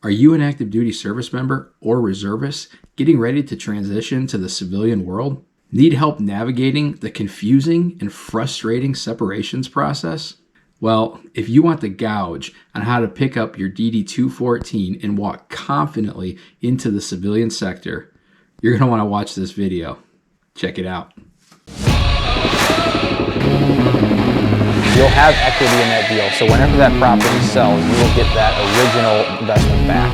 Are you an active duty service member or reservist getting ready to transition to the civilian world? Need help navigating the confusing and frustrating separations process? Well, if you want the gouge on how to pick up your DD-214 and walk confidently into the civilian sector, you're going to want to watch this video. Check it out. You'll have equity in that deal, so whenever that property sells, you will get that original investment back.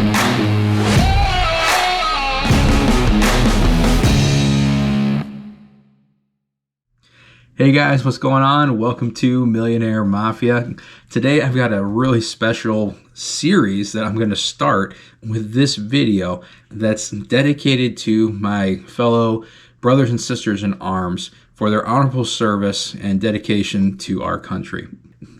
Hey guys, what's going on? Welcome to MillionHeir Mafia. Today I've got a really special series that I'm going to start with this video that's dedicated to my fellow brothers and sisters in arms for their honorable service and dedication to our country.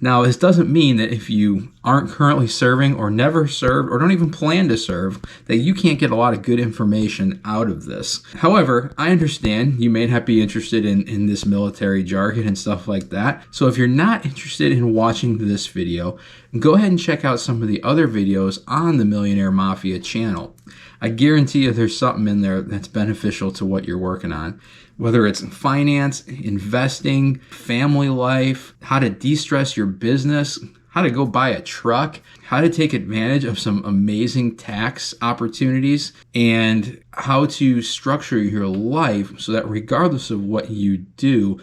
Now, this doesn't mean that if you aren't currently serving or never served or don't even plan to serve, that you can't get a lot of good information out of this. However, I understand you may not be interested in this military jargon and stuff like that. So if you're not interested in watching this video, go ahead and check out some of the other videos on the MillionHeir Mafia channel. I guarantee you there's something in there that's beneficial to what you're working on. Whether it's finance, investing, family life, how to de-stress your business, how to go buy a truck, how to take advantage of some amazing tax opportunities, and how to structure your life so that regardless of what you do,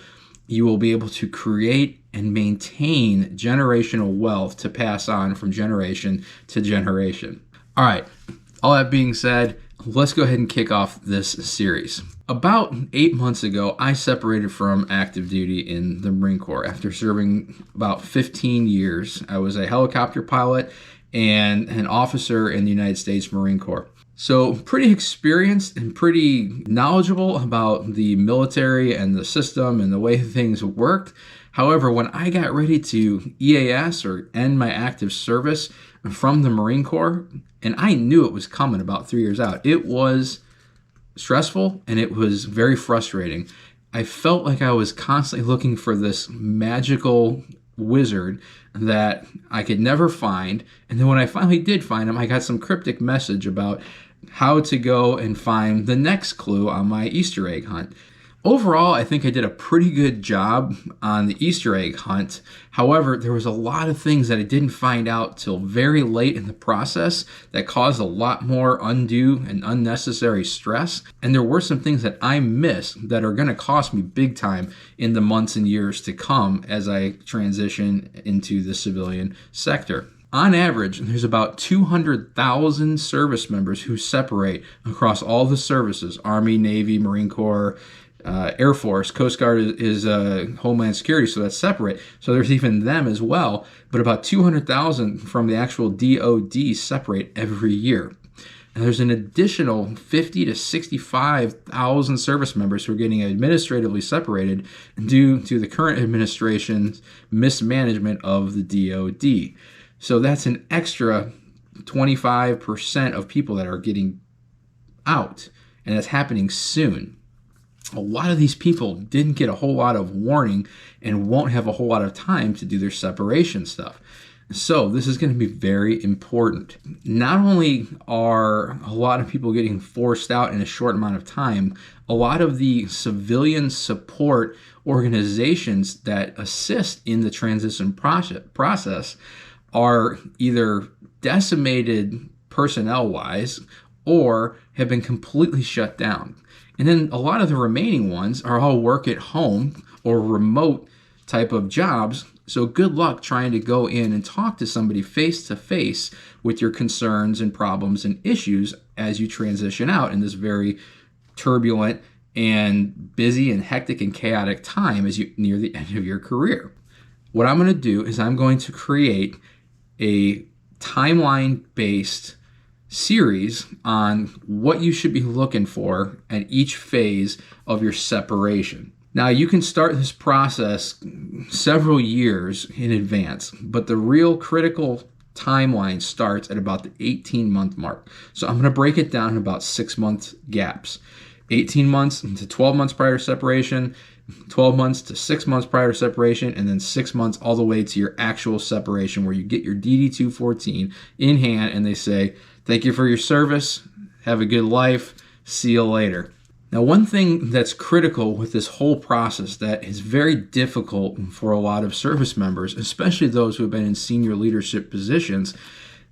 you will be able to create and maintain generational wealth to pass on from generation to generation. All right, all that being said, let's go ahead and kick off this series. About 8 months ago, I separated from active duty in the Marine Corps after serving about 15 years. I was a helicopter pilot and an officer in the United States Marine Corps. So pretty experienced and pretty knowledgeable about the military and the system and the way things worked. However, when I got ready to EAS or end my active service from the Marine Corps, and I knew it was coming about 3 years out, it was stressful and it was very frustrating. I felt like I was constantly looking for this magical wizard that I could never find. And then when I finally did find him, I got some cryptic message about how to go and find the next clue on my Easter egg hunt. Overall, I think I did a pretty good job on the Easter egg hunt. However, there was a lot of things that I didn't find out till very late in the process that caused a lot more undue and unnecessary stress. And there were some things that I missed that are going to cost me big time in the months and years to come as I transition into the civilian sector. On average, there's about 200,000 service members who separate across all the services: Army, Navy, Marine Corps, Air Force. Coast Guard is Homeland Security, so that's separate. So there's even them as well. But about 200,000 from the actual DOD separate every year. And there's an additional 50 to 65,000 service members who are getting administratively separated due to the current administration's mismanagement of the DOD. So that's an extra 25% of people that are getting out, and that's happening soon. A lot of these people didn't get a whole lot of warning and won't have a whole lot of time to do their separation stuff. So this is going to be very important. Not only are a lot of people getting forced out in a short amount of time, a lot of the civilian support organizations that assist in the transition process are either decimated personnel-wise or have been completely shut down. And then a lot of the remaining ones are all work at home or remote type of jobs. So good luck trying to go in and talk to somebody face to face with your concerns and problems and issues as you transition out in this very turbulent and busy and hectic and chaotic time as you near the end of your career. What I'm going to do is I'm going to create a timeline-based series on what you should be looking for at each phase of your separation. Now, you can start this process several years in advance, but the real critical timeline starts at about the 18-month mark. So I'm going to break it down in about 6-month gaps. 18 months to 12 months prior to separation, 12 months to 6 months prior to separation, and then 6 months all the way to your actual separation, where you get your DD-214 in hand and they say, thank you for your service, have a good life, see you later. Now, one thing that's critical with this whole process that is very difficult for a lot of service members, especially those who have been in senior leadership positions,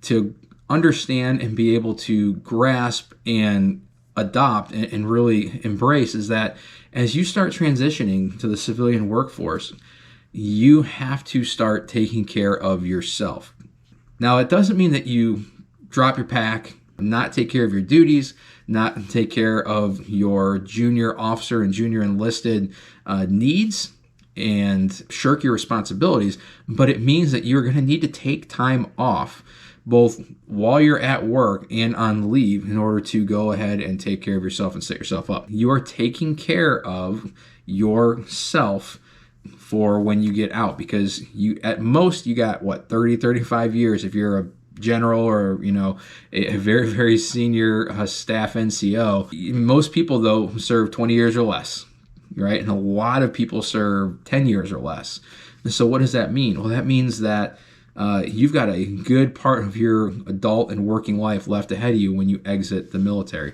to understand and be able to grasp and adopt and really embrace, is that as you start transitioning to the civilian workforce, you have to start taking care of yourself. Now, it doesn't mean that you drop your pack, not take care of your duties, not take care of your junior officer and junior enlisted needs, and shirk your responsibilities, but it means that you're going to need to take time off, both while you're at work and on leave, in order to go ahead and take care of yourself and set yourself up. You are taking care of yourself for when you get out, because you, at most, you got 30, 35 years if you're a general or a very, very senior staff NCO. Most people, though, serve 20 years or less, right? And a lot of people serve 10 years or less. And so what does that mean? Well, that means that you've got a good part of your adult and working life left ahead of you when you exit the military.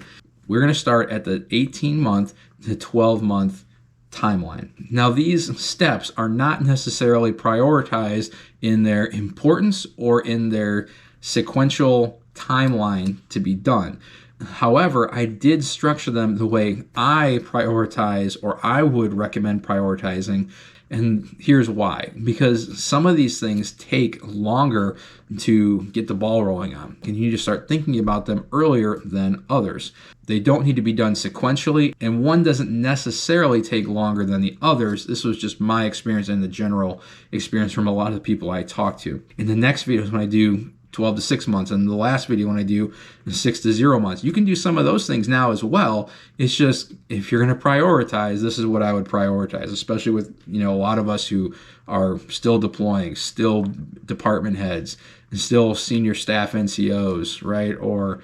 We're going to start at the 18-month to 12-month timeline. Now, these steps are not necessarily prioritized in their importance or in their sequential timeline to be done. However, I did structure them the way I prioritize, or I would recommend prioritizing. And here's why. Because some of these things take longer to get the ball rolling on, and you need to start thinking about them earlier than others. They don't need to be done sequentially, and one doesn't necessarily take longer than the others. This was just my experience and the general experience from a lot of the people I talk to. In the next videos, when I do 12 to 6 months, and the last video when I do 6 to 0 months. You can do some of those things now as well. It's just, if you're going to prioritize, this is what I would prioritize, especially with a lot of us who are still deploying, still department heads, and still senior staff NCOs, right? Or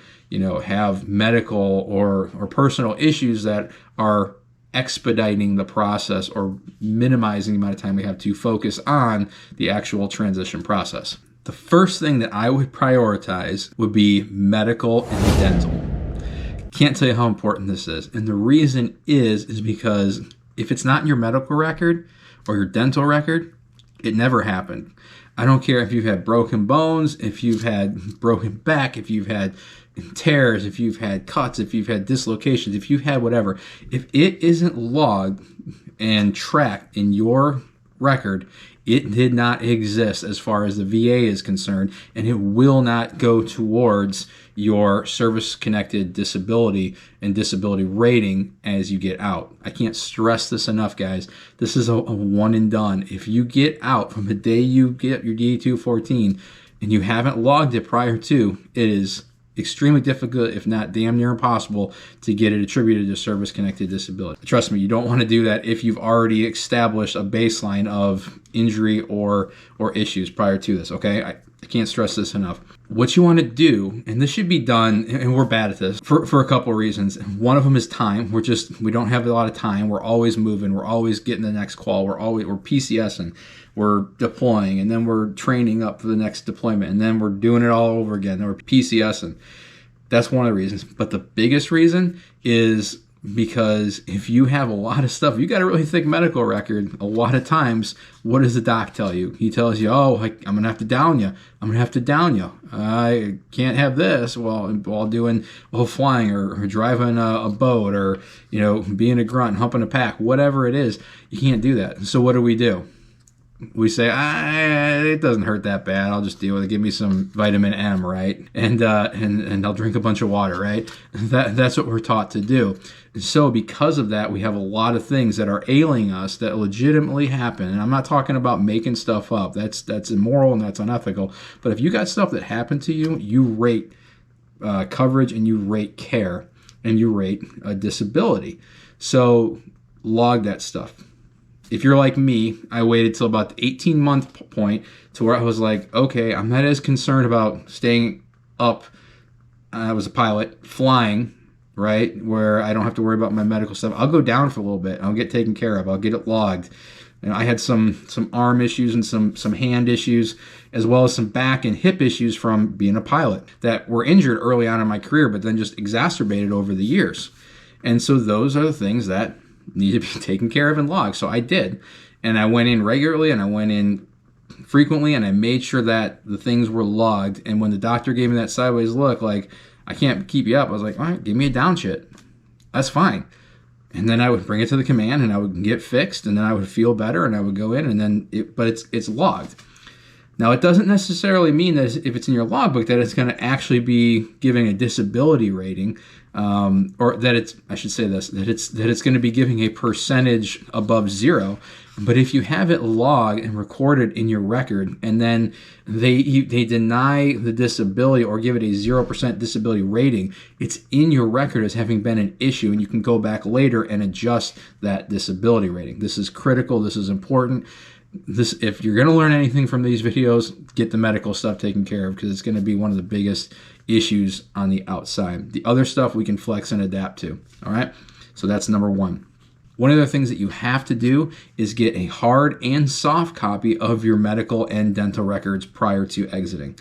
have medical or personal issues that are expediting the process or minimizing the amount of time we have to focus on the actual transition process. The first thing that I would prioritize would be medical and dental. Can't tell you how important this is. And the reason is because if it's not in your medical record or your dental record, it never happened. I don't care if you've had broken bones, if you've had broken back, if you've had tears, if you've had cuts, if you've had dislocations, if you've had whatever. If it isn't logged and tracked in your record, it did not exist as far as the VA is concerned, and it will not go towards your service-connected disability and disability rating as you get out. I can't stress this enough, guys. This is a one and done. If you get out from the day you get your DD-214 and you haven't logged it prior to, it is extremely difficult, if not damn near impossible, to get it attributed to service-connected disability. Trust me, you don't want to do that if you've already established a baseline of injury or issues prior to this, okay? I can't stress this enough. What you want to do, and this should be done, and we're bad at this, for a couple of reasons. One of them is time. We don't have a lot of time. We're always moving. We're always getting the next call. We're PCSing. We're deploying, and then we're training up for the next deployment, and then we're doing it all over again. Then we're PCSing. That's one of the reasons. But the biggest reason is because if you have a lot of stuff, you got a really thick medical record. A lot of times, what does the doc tell you? He tells you, I'm going to have to down you. I'm going to have to down you. I can't have this while flying or driving a boat or, being a grunt, humping a pack, whatever it is. You can't do that. So what do? We say, it doesn't hurt that bad. I'll just deal with it. Give me some vitamin M, right? And I'll drink a bunch of water, right? That's what we're taught to do. And so because of that, we have a lot of things that are ailing us that legitimately happen. And I'm not talking about making stuff up. That's immoral and that's unethical. But if you got stuff that happened to you, you rate coverage and you rate care and you rate a disability. So log that stuff. If you're like me, I waited till about the 18-month point to where I was like, okay, I'm not as concerned about staying up. I was a pilot, flying, right? Where I don't have to worry about my medical stuff. I'll go down for a little bit. I'll get taken care of. I'll get it logged. I had some arm issues and some hand issues, as well as some back and hip issues from being a pilot that were injured early on in my career, but then just exacerbated over the years. And so those are the things that need to be taken care of and logged. So I did. And I went in regularly and I went in frequently, and I made sure that the things were logged. And when the doctor gave me that sideways look, like, I can't keep you up, I was like, all right, give me a down shit. That's fine. And then I would bring it to the command and I would get fixed, and then I would feel better and I would go in, and then but it's logged. Now, it doesn't necessarily mean that if it's in your logbook that it's going to actually be giving a disability rating, or that it's, I should say this, that it's going to be giving a percentage above 0. But if you have it logged and recorded in your record, and then they deny the disability or give it a 0% disability rating, it's in your record as having been an issue, and you can go back later and adjust that disability rating. This is critical. This is important. If you're going to learn anything from these videos, get the medical stuff taken care of, because it's going to be one of the biggest issues on the outside. The other stuff we can flex and adapt to. All right. So that's number one. One of the things that you have to do is get a hard and soft copy of your medical and dental records prior to exiting.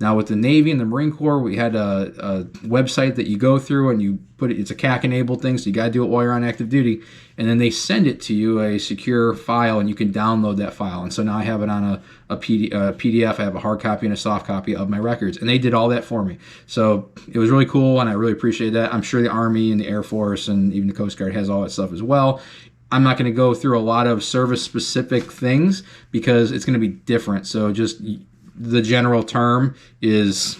Now, with the Navy and the Marine Corps, we had a website that you go through and you put it, it's a CAC-enabled thing, so you got to do it while you're on active duty, and then they send it to you, a secure file, and you can download that file. And so now I have it on a PDF. I have a hard copy and a soft copy of my records, and they did all that for me. So it was really cool, and I really appreciate that. I'm sure the Army and the Air Force and even the Coast Guard has all that stuff as well. I'm not going to go through a lot of service-specific things because it's going to be different. So just the general term is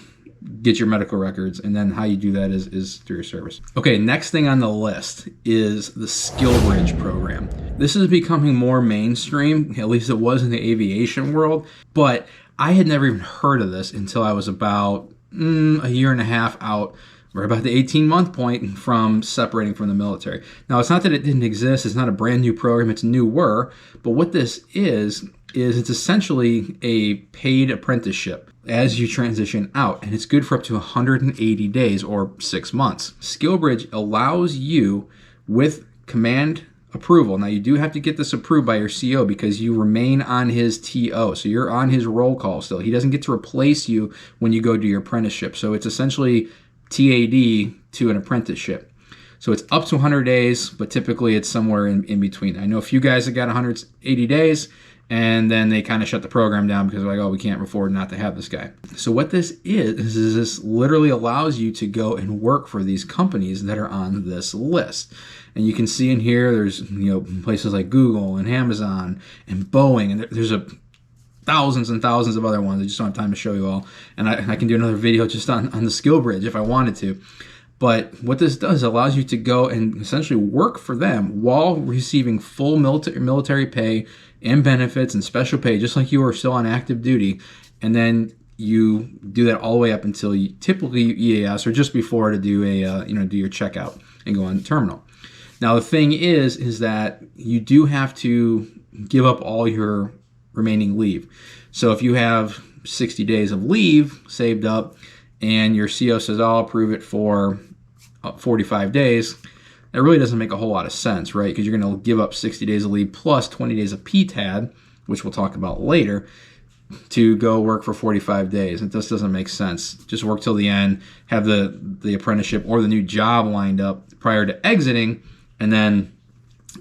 get your medical records, and then how you do that is through your service. Okay, next thing on the list is the SkillBridge program. This is becoming more mainstream, at least it was in the aviation world, but I had never even heard of this until I was about a year and a half out, or about the 18-month point from separating from the military. Now, it's not that it didn't exist, it's not a brand new program, it's newer, but what this is it's essentially a paid apprenticeship as you transition out, and it's good for up to 180 days or 6 months. SkillBridge allows you, with command approval. Now, you do have to get this approved by your CO because you remain on his TO, so you're on his roll call still. He doesn't get to replace you when you go do your apprenticeship, so it's essentially TAD to an apprenticeship. So it's up to 100 days, but typically it's somewhere in between. I know a few guys that got 180 days, and then they kind of shut the program down because they're like, oh, we can't afford not to have this guy. So what this is this literally allows you to go and work for these companies that are on this list. And you can see in here, there's places like Google and Amazon and Boeing, and there's thousands and thousands of other ones. I just don't have time to show you all. And I can do another video just on the SkillBridge if I wanted to. But what this does allows you to go and essentially work for them while receiving full military pay and benefits and special pay, just like you are still on active duty. And then you do that all the way up until you typically EAS or just before to do do your checkout and go on the terminal. Now, the thing is that you do have to give up all your remaining leave. So if you have 60 days of leave saved up and your CO says, I'll approve it for 45 days, that really doesn't make a whole lot of sense, right? Because you're going to give up 60 days of leave plus 20 days of PTAD, which we'll talk about later, to go work for 45 days. It just doesn't make sense. Just work till the end, have the apprenticeship or the new job lined up prior to exiting, and then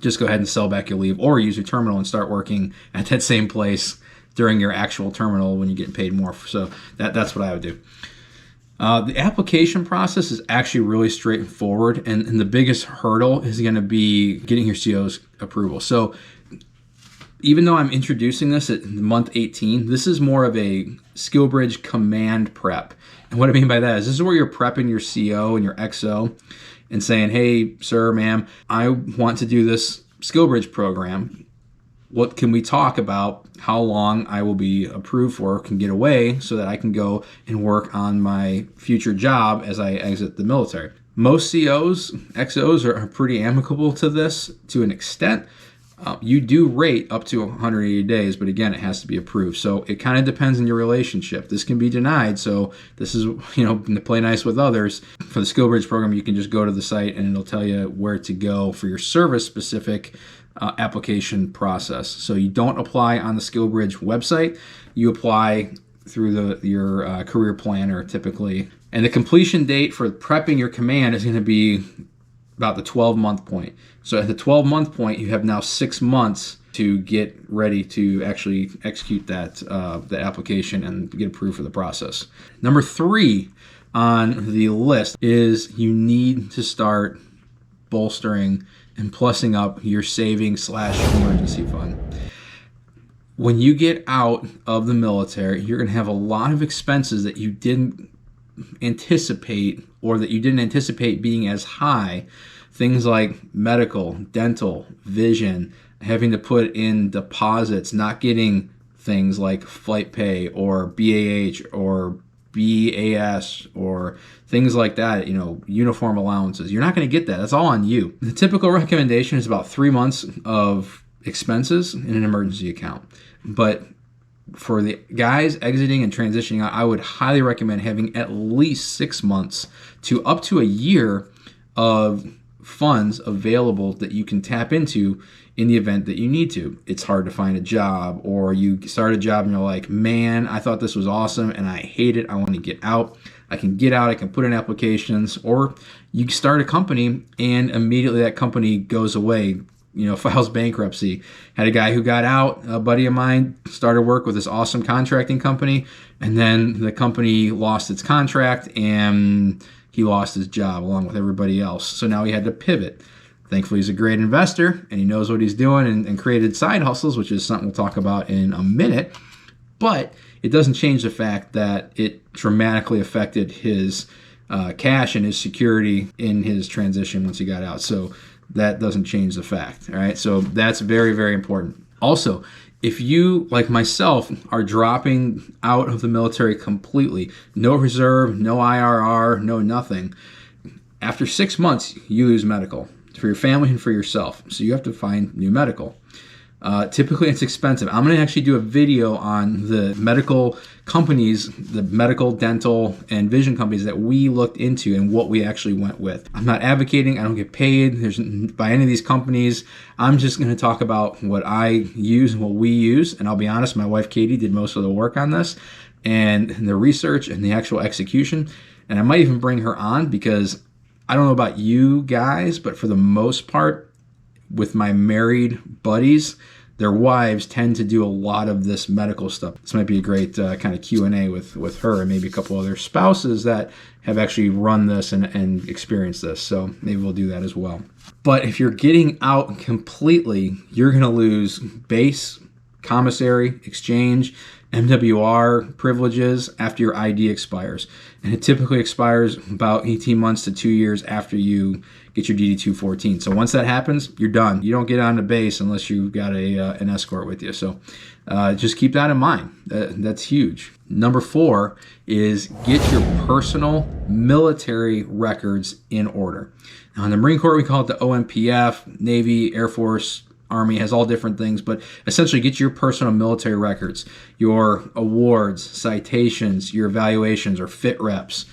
just go ahead and sell back your leave or use your terminal and start working at that same place during your actual terminal when you're getting paid more. So that's what I would do. The application process is actually really straightforward, and the biggest hurdle is going to be getting your CO's approval. So even though I'm introducing this at month 18, this is more of a SkillBridge command prep. And what I mean by that is this is where you're prepping your CO and your XO and saying, hey, sir, ma'am, I want to do this SkillBridge program. What can we talk about how long I will be approved for, can get away so that I can go and work on my future job as I exit the military. Most COs, XOs are pretty amicable to this to an extent. You do rate up to 180 days, but again, it has to be approved. So it kind of depends on your relationship. This can be denied. So this is, to play nice with others. For the SkillBridge program, you can just go to the site and it'll tell you where to go for your service-specific application process. So you don't apply on the SkillBridge website. You apply through your career planner typically. And the completion date for prepping your command is going to be about the 12-month point. So at the 12-month point, you have now 6 months to get ready to actually execute that application and get approved for the process. Number 3 on the list is you need to start bolstering and plussing up your savings/emergency fund. When you get out of the military, you're going to have a lot of expenses that you didn't anticipate, or that you didn't anticipate being as high. Things like medical, dental, vision, having to put in deposits, not getting things like flight pay or BAH or BAS or things like that, uniform allowances. You're not going to get that. That's all on you. The typical recommendation is about 3 months of expenses in an emergency account. But for the guys exiting and transitioning out, I would highly recommend having at least 6 months to up to a year of funds available that you can tap into in the event that you need to. It's hard to find a job, or you start a job and you're like, man, I thought this was awesome and I hate it. I want to get out. I can get out. I can put in applications. Or you start a company and immediately that company goes away, files bankruptcy. Had a guy who got out, a buddy of mine, started work with this awesome contracting company, and then the company lost its contract and he lost his job along with everybody else. So now he had to pivot. Thankfully, he's a great investor and he knows what he's doing and created side hustles, which is something we'll talk about in a minute. But it doesn't change the fact that it dramatically affected his cash and his security in his transition once he got out. So that doesn't change the fact. All right. So that's very, very important. Also, if you, like myself, are dropping out of the military completely, no reserve, no IRR, no nothing, after 6 months, you lose medical for your family and for yourself. So you have to find new medical. Typically, it's expensive. I'm going to actually do a video on the medical companies, the medical, dental, and vision companies that we looked into and what we actually went with. I'm not advocating. I don't get paid by any of these companies. I'm just going to talk about what I use and what we use. And I'll be honest, my wife, Katie, did most of the work on this and the research and the actual execution. And I might even bring her on because I don't know about you guys, but for the most part, with my married buddies, their wives tend to do a lot of this medical stuff. This might be a great kind of Q&A with her and maybe a couple other spouses that have actually run this and experienced this. So maybe we'll do that as well. But if you're getting out completely, you're going to lose base, commissary, exchange, MWR privileges after your ID expires. And it typically expires about 18 months to 2 years after you get your DD-214. So once that happens, you're done. You don't get on the base unless you've got an escort with you. So just keep that in mind. That's huge. Number 4 is get your personal military records in order. Now in the Marine Corps, we call it the OMPF, Navy, Air Force, Army, has all different things, but essentially get your personal military records, your awards, citations, your evaluations or fit reps,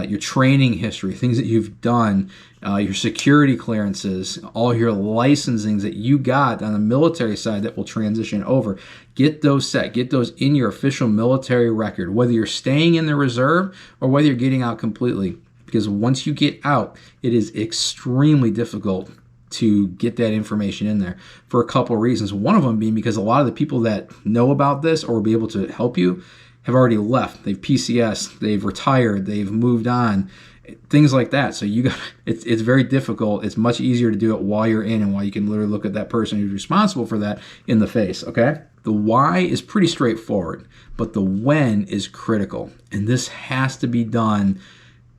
your training history, things that you've done, your security clearances, all your licensings that you got on the military side that will transition over. Get those set. Get those in your official military record, whether you're staying in the reserve or whether you're getting out completely. Because once you get out, it is extremely difficult to get that information in there for a couple of reasons. One of them being because a lot of the people that know about this or will be able to help you have already left. They've PCS, they've retired, they've moved on, things like that. So it's very difficult. It's much easier to do it while you're in and while you can literally look at that person who's responsible for that in the face, okay? The why is pretty straightforward, but the when is critical. And this has to be done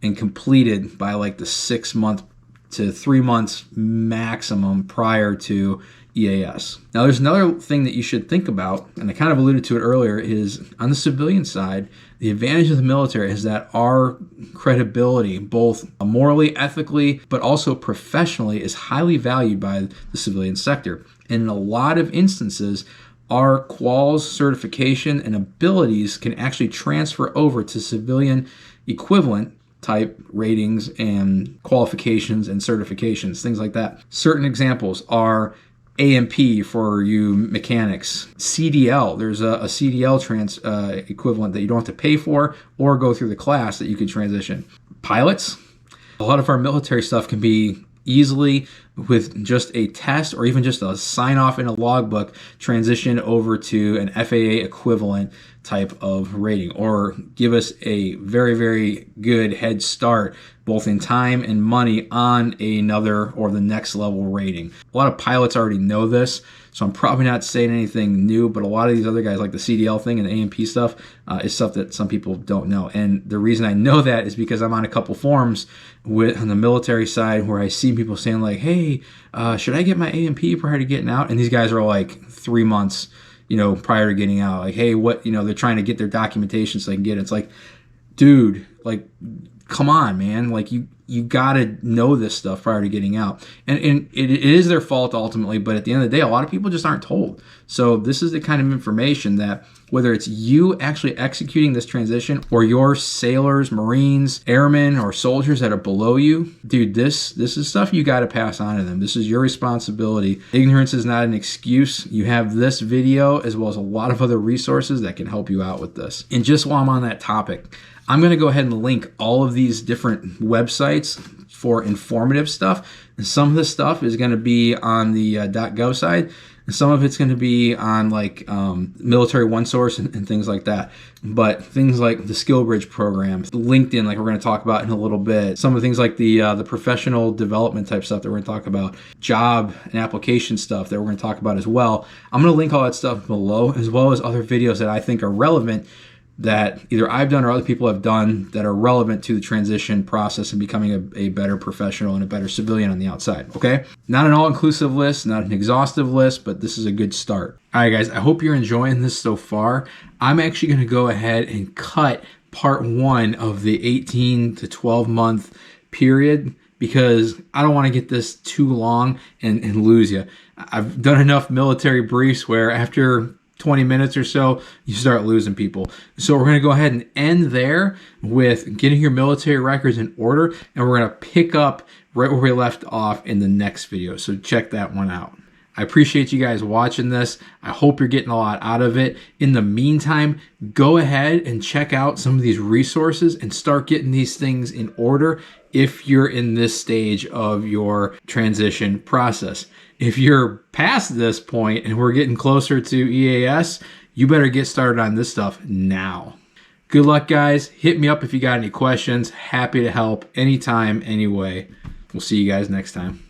and completed by like the 6 month to 3 months maximum prior to EAS. Now, there's another thing that you should think about, and I kind of alluded to it earlier, is on the civilian side, the advantage of the military is that our credibility, both morally, ethically, but also professionally, is highly valued by the civilian sector. And in a lot of instances, our quals, certification, and abilities can actually transfer over to civilian equivalent type ratings and qualifications and certifications, things like that. Certain examples are AMP for you mechanics, CDL. There's a CDL equivalent that you don't have to pay for or go through the class that you can transition. Pilots, a lot of our military stuff can be easily, with just a test or even just a sign off in a logbook, transition over to an FAA equivalent type of rating, or give us a very, very good head start both in time and money on another or the next level rating. A lot of pilots already know this, so I'm probably not saying anything new, but a lot of these other guys, like the CDL thing and the AMP stuff, is stuff that some people don't know. And the reason I know that is because I'm on a couple forums on the military side where I see people saying like, hey, should I get my AMP prior to getting out? And these guys are like 3 months, prior to getting out. Like, hey, what, they're trying to get their documentation so they can get it. It's like, dude, like, come on, man. Like, you gotta know this stuff prior to getting out. And it is their fault ultimately, but at the end of the day, a lot of people just aren't told. So this is the kind of information that, whether it's you actually executing this transition or your sailors, Marines, airmen, or soldiers that are below you, dude, this is stuff you gotta pass on to them. This is your responsibility. Ignorance is not an excuse. You have this video as well as a lot of other resources that can help you out with this. And just while I'm on that topic, I'm going to go ahead and link all of these different websites for informative stuff. And some of this stuff is going to be on the .gov side, and some of it's going to be on like Military One Source and things like that. But things like the Skill Bridge program, LinkedIn, like we're going to talk about in a little bit. Some of the things like the professional development type stuff that we're going to talk about, job and application stuff that we're going to talk about as well. I'm going to link all that stuff below, as well as other videos that I think are relevant, that either I've done or other people have done, that are relevant to the transition process and becoming a better professional and a better civilian on the outside, okay? Not an all-inclusive list, not an exhaustive list, but this is a good start. All right, guys, I hope you're enjoying this so far. I'm actually going to go ahead and cut part 1 of the 18 to 12 month period, because I don't want to get this too long and lose you. I've done enough military briefs where after 20 minutes or so, you start losing people. So we're going to go ahead and end there with getting your military records in order, and we're going to pick up right where we left off in the next video. So check that one out. I appreciate you guys watching this. I hope you're getting a lot out of it. In the meantime, go ahead and check out some of these resources and start getting these things in order if you're in this stage of your transition process. If you're past this point and we're getting closer to EAS, you better get started on this stuff now. Good luck, guys. Hit me up if you got any questions. Happy to help anytime, anyway. We'll see you guys next time.